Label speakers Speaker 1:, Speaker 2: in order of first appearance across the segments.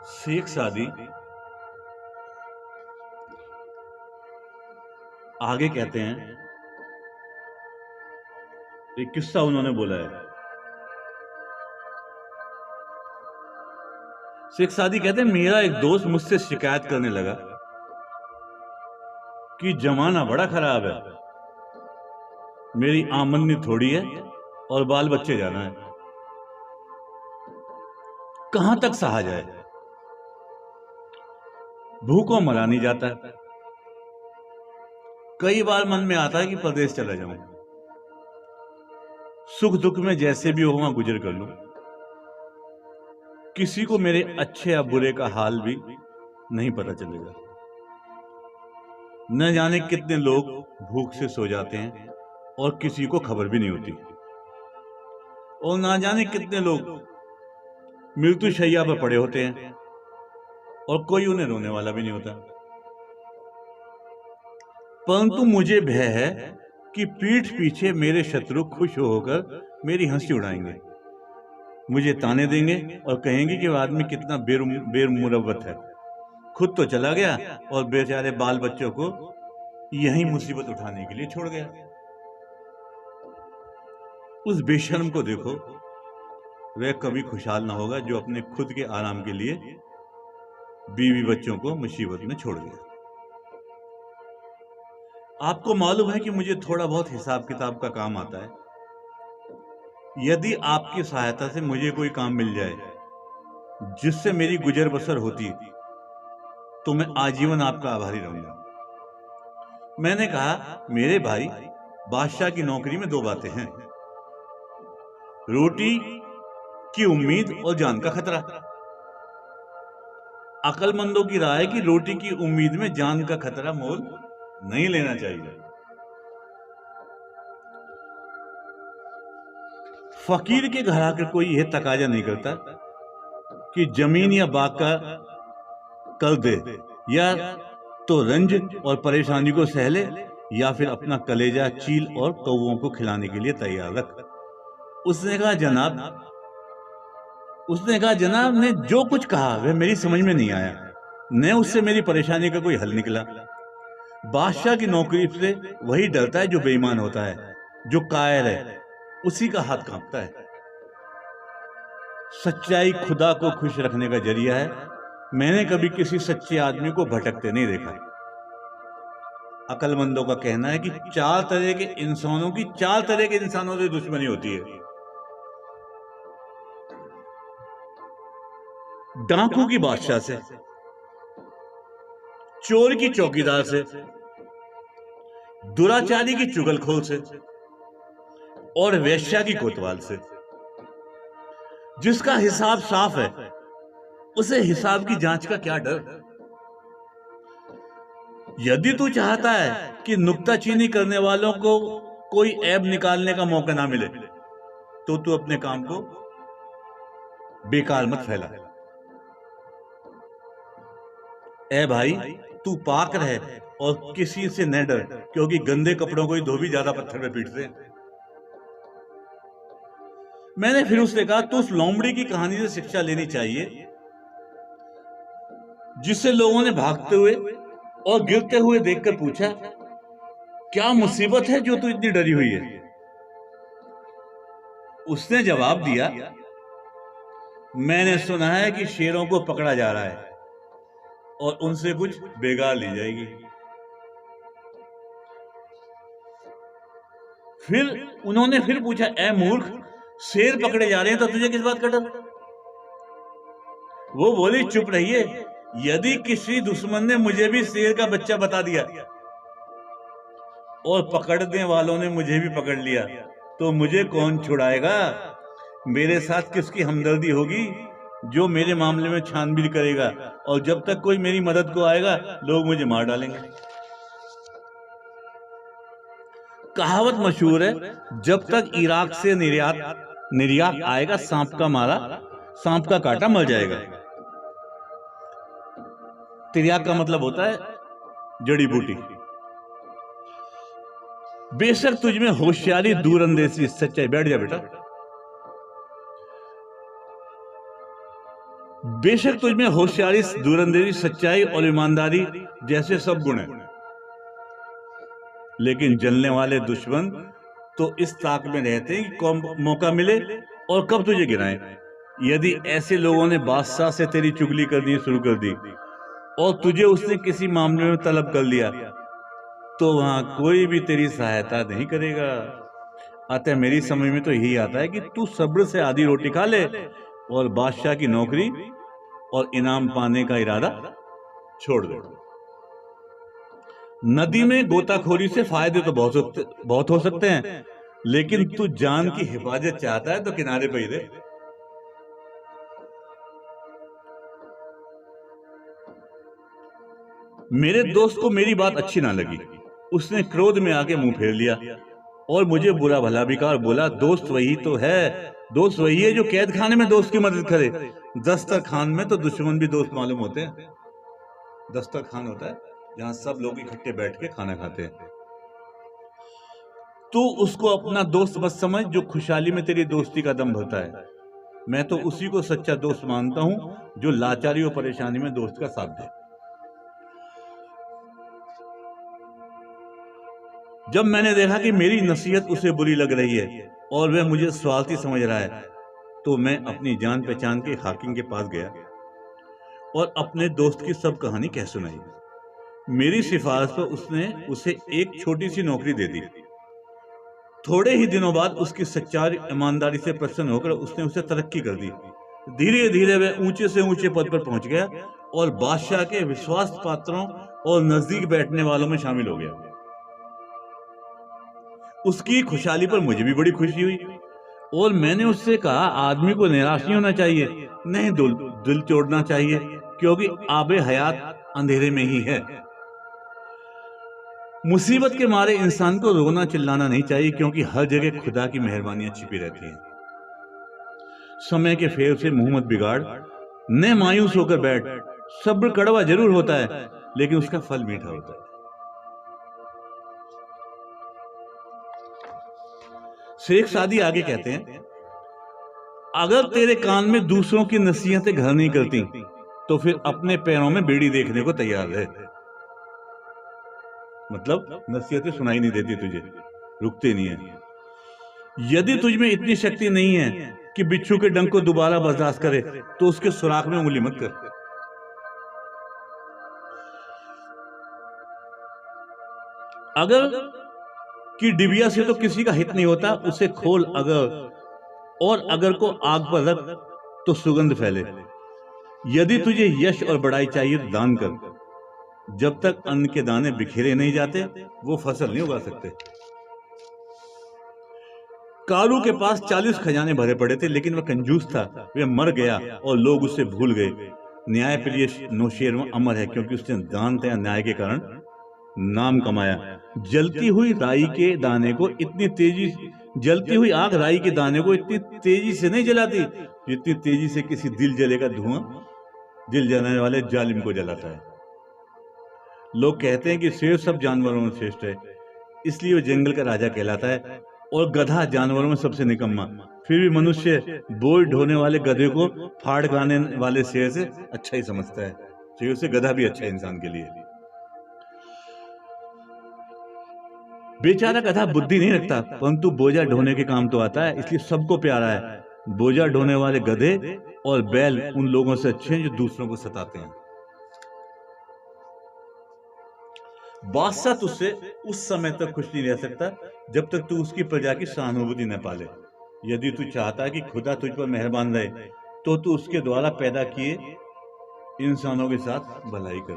Speaker 1: शेख सादी आगे कहते हैं, एक किस्सा उन्होंने बोला है। शेख सादी कहते हैं, मेरा एक दोस्त मुझसे शिकायत करने लगा कि जमाना बड़ा खराब है, मेरी आमदनी थोड़ी है और बाल बच्चे जाना है, कहां तक सहा जाए, भूखों मरा नहीं जाता है। कई बार मन में आता है कि प्रदेश चला जाऊं, सुख दुख में जैसे भी हो वहां गुजर कर लूं, किसी को मेरे अच्छे या बुरे का हाल भी नहीं पता चलेगा। न जाने कितने लोग भूख से सो जाते हैं और किसी को खबर भी नहीं होती, और ना जाने कितने लोग मृत्यु शैया पर पड़े होते हैं और कोई उन्हें रोने वाला भी नहीं होता। परंतु मुझे भय है कि पीठ पीछे मेरे शत्रु खुश होकर मेरी हंसी उड़ाएंगे, मुझे ताने देंगे और कहेंगे कि वह आदमी कितना बेमुरव्वत है, खुद तो चला गया और बेचारे बाल बच्चों को यही मुसीबत उठाने के लिए छोड़ गया। उस बेशर्म को देखो, वह कभी खुशहाल ना होगा जो अपने खुद के आराम के लिए बीवी बच्चों को मुसीबत में छोड़ गया। आपको मालूम है कि मुझे थोड़ा बहुत हिसाब किताब का काम आता है। यदि आपकी सहायता से मुझे कोई काम मिल जाए जिससे मेरी गुजर बसर होती, तो मैं आजीवन आपका आभारी रहूंगा। मैंने कहा, मेरे भाई, बादशाह की नौकरी में दो बातें हैं, रोटी की उम्मीद और जान का खतरा। अक्लमंदों की राय है कि रोटी की उम्मीद में जान का खतरा मोल नहीं लेना चाहिए। फकीर के घर आकर कोई यह तकाजा नहीं करता कि जमीन या बाग का कर दे, या तो रंज और परेशानी को सहले, या फिर अपना कलेजा चील और कौवों को खिलाने के लिए तैयार रख। उसने कहा, जनाब ने जो कुछ कहा वह मेरी समझ में नहीं आया, न उससे मेरी परेशानी का कोई हल निकला। बादशाह की नौकरी से वही डरता है जो बेईमान होता है, जो कायर है उसी का हाथ कांपता है। सच्चाई खुदा को खुश रखने का जरिया है। मैंने कभी किसी सच्चे आदमी को भटकते नहीं देखा। अक्लमंदों का कहना है कि चार तरह के इंसानों से दुश्मनी होती है। डाकू की बादशाह से, चोर की चौकीदार से, दुराचारी की चुगलखोर से और वेश्या की कोतवाल से। जिसका हिसाब साफ है उसे हिसाब की जांच का क्या डर। यदि तू चाहता है कि नुक्ताचीनी करने वालों को कोई ऐब निकालने का मौका ना मिले, तो तू अपने काम को बेकार मत फैला। ए भाई, तू पाक रहे और किसी से न डर, क्योंकि गंदे कपड़ों को ही धोबी ज्यादा पत्थर पे पीटते हैं। मैंने फिर उससे कहा, तो उस लोमड़ी की कहानी से शिक्षा लेनी चाहिए जिससे लोगों ने भागते हुए और गिरते हुए देखकर पूछा, क्या मुसीबत है जो तू इतनी डरी हुई है। उसने जवाब दिया, मैंने सुना है कि शेरों को पकड़ा जा रहा है और उनसे कुछ बेगार ली जाएगी। फिर उन्होंने फिर पूछा, ए मूर्ख, शेर पकड़े जा रहे हैं तो तुझे किस बात का डर। वो बोली, चुप रहिए, यदि किसी दुश्मन ने मुझे भी शेर का बच्चा बता दिया और पकड़ने वालों ने मुझे भी पकड़ लिया, तो मुझे कौन छुड़ाएगा। मेरे साथ किसकी हमदर्दी होगी जो मेरे मामले में छानबीन करेगा, और जब तक कोई मेरी मदद को आएगा लोग मुझे मार डालेंगे। कहावत मशहूर है, जब तक इराक से निर्यात आएगा, सांप का काटा मर जाएगा। तिर्याक का मतलब होता है जड़ी बूटी। बेशक तुझ में होशियारी, दूरंदेशी, सच्चाई, बैठ जा बेटा, बेशक तुझमें होशियारी, दूरंदेशी, सच्चाई और ईमानदारी जैसे सब गुण हैं, लेकिन जलने वाले दुश्मन तो इस ताक में रहते हैं कि कब मौका मिले और कब तुझे गिराएं। यदि ऐसे लोगों ने बादशाह से तेरी चुगली करनी शुरू कर दी और तुझे उसने किसी मामले में तलब कर लिया, तो वहां कोई भी तेरी सहायता नहीं करेगा। अतः मेरी समझ में तो यही आता है कि तू सब्र से आधी रोटी खा ले और बादशाह की नौकरी और इनाम पाने का इरादा छोड़ दे। नदी में गोताखोरी से फायदे तो बहुत हो सकते हैं, लेकिन तू जान की हिफाजत चाहता है तो किनारे पे ही रहे। मेरे दोस्त को मेरी बात अच्छी ना लगी। उसने क्रोध में आके मुंह फेर लिया और मुझे बुरा भला भी कहा और बोला, दोस्त वही तो है, दोस्त वही है जो कैद खाने में दोस्त की मदद करे। दस्तरखान में तो दुश्मन भी दोस्त मालूम होते हैं। दस्तरखान होता है जहां सब लोग इकट्ठे बैठ के खाना खाते हैं। तू उसको अपना दोस्त मत समझ जो खुशहाली में तेरी दोस्ती का दम भरता है। मैं तो उसी को सच्चा दोस्त मानता हूं जो लाचारी और परेशानी में दोस्त का साथ दे। जब मैंने देखा कि मेरी नसीहत उसे बुरी लग रही है और वह मुझे स्वार्थी समझ रहा है, तो मैं अपनी जान पहचान के हाकिम के पास गया और अपने दोस्त की सब कहानी कह सुनाई। मेरी सिफारिश पर उसने उसे एक छोटी सी नौकरी दे दी। थोड़े ही दिनों बाद उसकी सच्चाई, ईमानदारी से प्रसन्न होकर उसने उसे तरक्की कर दी। धीरे धीरे वह ऊंचे से ऊंचे पद पर पहुंच गया और बादशाह के विश्वास पात्रों और नजदीक बैठने वालों में शामिल हो गया। उसकी खुशहाली पर मुझे भी बड़ी खुशी हुई और मैंने उससे कहा, आदमी को निराश नहीं होना चाहिए, नहीं दिल तोड़ना चाहिए, क्योंकि आबे हयात अंधेरे में ही है। मुसीबत के मारे इंसान को रोना चिल्लाना नहीं चाहिए, क्योंकि हर जगह खुदा की मेहरबानियां छिपी रहती हैं। समय के फेर से मुंह मत बिगाड़, न मायूस होकर बैठ। सब्र कड़वा जरूर होता है, लेकिन उसका फल मीठा होता है। शेख सादी आगे कहते हैं, अगर तेरे कान में दूसरों की नसीहतें घर नहीं करती, तो फिर अपने पैरों में बेड़ी देखने को तैयार रहे। मतलब नसीहतें सुनाई नहीं देती तुझे, रुकते नहीं है। यदि तुझ में इतनी शक्ति नहीं है कि बिच्छू के डंक को दोबारा बर्दाश्त करे, तो उसके सुराख में उंगली मत कर। अगर कि डिबिया से तो किसी का हित नहीं होता, उसे खोल अगर को आग पर रख तो सुगंध फैले। यदि तुझे यश और बड़ाई चाहिए तो दान कर। जब तक अन्न के दाने बिखेरे नहीं जाते, वो फसल नहीं उगा सकते। कारू के पास 40 खजाने भरे पड़े थे, लेकिन वह कंजूस था। वह मर गया और लोग उसे भूल गए। न्याय प्रिय नौशेरवा अमर है, क्योंकि उसने दान तया न्याय के कारण नाम कमाया। जलती हुई आग राई के दाने को इतनी तेजी से नहीं जलाती जितनी तेजी से किसी दिल जलेगा धुआं दिल जलाने वाले जालिम को जलाता है। लोग कहते हैं कि शेर सब जानवरों में श्रेष्ठ है, इसलिए वो जंगल का राजा कहलाता है, और गधा जानवरों में सबसे निकम्मा। फिर भी मनुष्य बोझ ढोने वाले गधे को फाड़ खाने वाले शेर से अच्छा ही समझता है। शेर से गधा भी अच्छा है इंसान के लिए। बेचारा गधा बुद्धि नहीं रखता, परंतु बोझा ढोने के काम तो आता है, इसलिए सबको प्यारा है। बोझा ढोने वाले गधे और बैल उन लोगों से अच्छे हैं जो दूसरों को सताते हैं। बादशाह तुझसे उस समय तक खुश नहीं रह सकता जब तक तू उसकी प्रजा की सहानुभूति न पाले। यदि तू चाहता है कि खुदा तुझ पर मेहरबान रहे, तो तू उसके द्वारा पैदा किए इंसानों के साथ भलाई कर।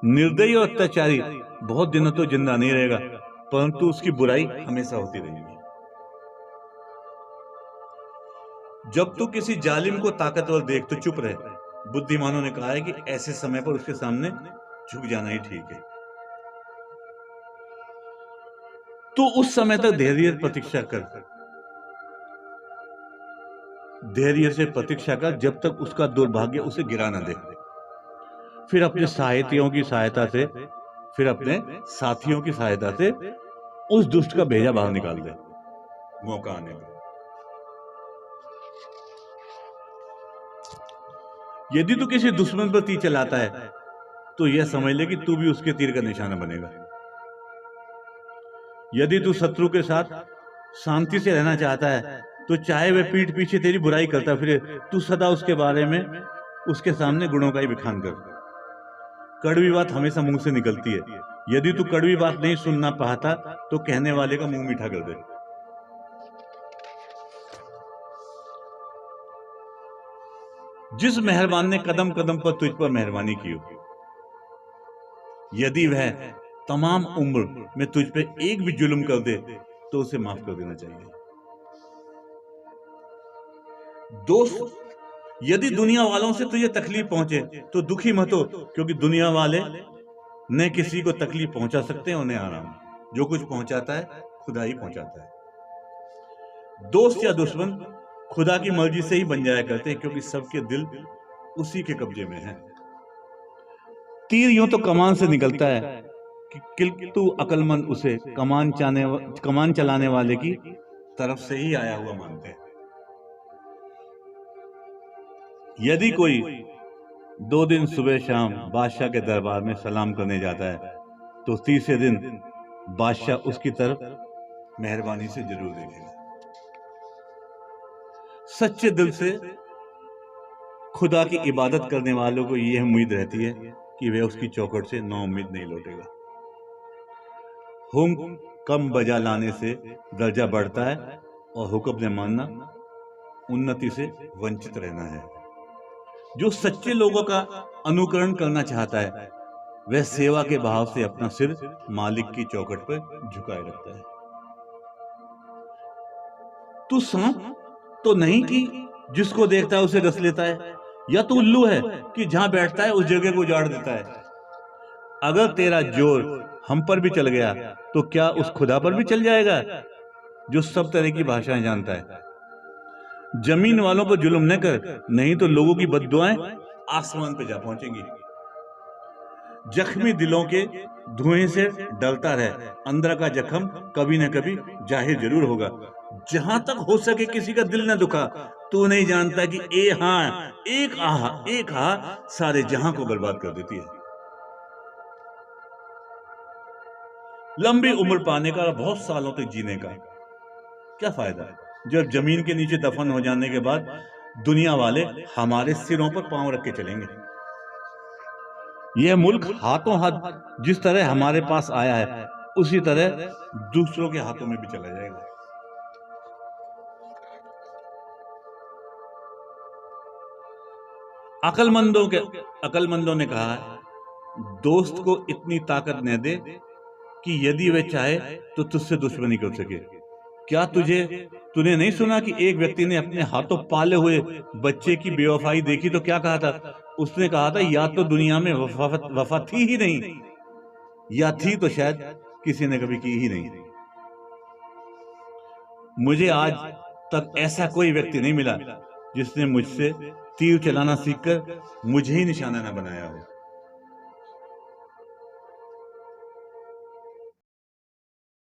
Speaker 1: निर्दयी और अत्याचारी बहुत दिनों तो जिंदा नहीं रहेगा, परंतु उसकी बुराई हमेशा होती रहेगी। जब तू किसी जालिम को ताकतवर देख तो चुप रहे। बुद्धिमानों ने कहा है कि ऐसे समय पर उसके सामने झुक जाना ही ठीक है। तो उस समय तक धैर्य प्रतीक्षा कर, धैर्य से प्रतीक्षा कर जब तक उसका दुर्भाग्य उसे गिरा न दे। फिर अपने साथियों की सहायता से उस दुष्ट का भेजा बाहर निकाल दे मौका आने पर। यदि तू किसी दुश्मन पर तीर चलाता है तो यह समझ ले कि तू भी उसके तीर का निशाना बनेगा। यदि तू शत्रु के साथ शांति से रहना चाहता है तो चाहे वह पीठ पीछे तेरी बुराई करता फिरे, तू सदा उसके बारे में उसके सामने गुणों का ही बखान कर। कड़वी बात हमेशा मुंह से निकलती है। यदि तू कड़वी बात नहीं सुनना पाता तो कहने वाले का मुंह मीठा कर दे। जिस मेहरबान ने कदम कदम पर तुझ पर मेहरबानी की हो, यदि वह तमाम उम्र में तुझ पे एक भी जुल्म कर दे तो उसे माफ कर देना चाहिए। दोस्त, यदि दुनिया वालों से तुझे तकलीफ पहुंचे तो दुखी मत हो, क्योंकि दुनिया वाले न किसी को तकलीफ पहुंचा सकते हैं और न आराम। जो कुछ पहुंचाता है खुदा ही पहुंचाता है। दोस्त या दुश्मन खुदा की मर्जी से ही बन जाया करते हैं, क्योंकि सबके दिल उसी के कब्जे में है। तीर यूं तो कमान से निकलता है किंतु अक्लमंद उसे कमान चलाने वाले की तरफ से ही आया हुआ मानते हैं। यदि कोई 2 दिन सुबह शाम बादशाह के दरबार में सलाम करने जाता है तो तीसरे दिन बादशाह उसकी तरफ मेहरबानी से जरूर देखेगा। सच्चे दिल से खुदा की इबादत करने वालों को यह उम्मीद रहती है कि वह उसकी चौखट से नाउम्मीद नहीं लौटेगा। हुक्म कम बजा लाने से दर्जा बढ़ता है और हुक्म न मानना उन्नति से वंचित रहना है। जो सच्चे लोगों का अनुकरण करना चाहता है वह सेवा के भाव से अपना सिर मालिक की चौखट पर झुकाए रखता है। तू सांप तो नहीं कि जिसको देखता है उसे डस लेता है, या तू उल्लू है कि जहां बैठता है उस जगह को उजाड़ देता है। अगर तेरा जोर हम पर भी चल गया तो क्या उस खुदा पर भी चल जाएगा जो सब तरह की भाषाएं जानता है। जमीन वालों पर जुल्म न कर, नहीं तो लोगों की बद्दुआएं आसमान पे जा पहुंचेंगी। जख्मी दिलों के धुएं से डरता रहे, अंदर का जख्म कभी न कभी जाहिर जरूर होगा। जहां तक हो सके किसी का दिल न दुखा। तू नहीं जानता कि एक आह सारे जहां को बर्बाद कर देती है। लंबी उम्र पाने का और बहुत सालों तक जीने का क्या फायदा जब जमीन के नीचे दफन हो जाने के बाद दुनिया वाले हमारे सिरों पर पांव रख के चलेंगे। यह मुल्क हाथों हाथ जिस तरह हमारे पास आया है उसी तरह दूसरों के हाथों में भी चला जाएगा। अक्लमंदों ने कहा है, दोस्त को इतनी ताकत न दे कि यदि वह चाहे तो तुझसे दुश्मनी कर सके। क्या तूने नहीं सुना कि एक व्यक्ति ने अपने हाथों पाले हुए बच्चे की बेवफाई देखी तो क्या कहा था? उसने कहा था, या तो दुनिया में वफा थी ही नहीं, या थी तो शायद किसी ने कभी की ही नहीं। मुझे आज तक ऐसा कोई व्यक्ति नहीं मिला जिसने मुझसे तीर चलाना सीखकर मुझे ही निशाना न बनाया हो।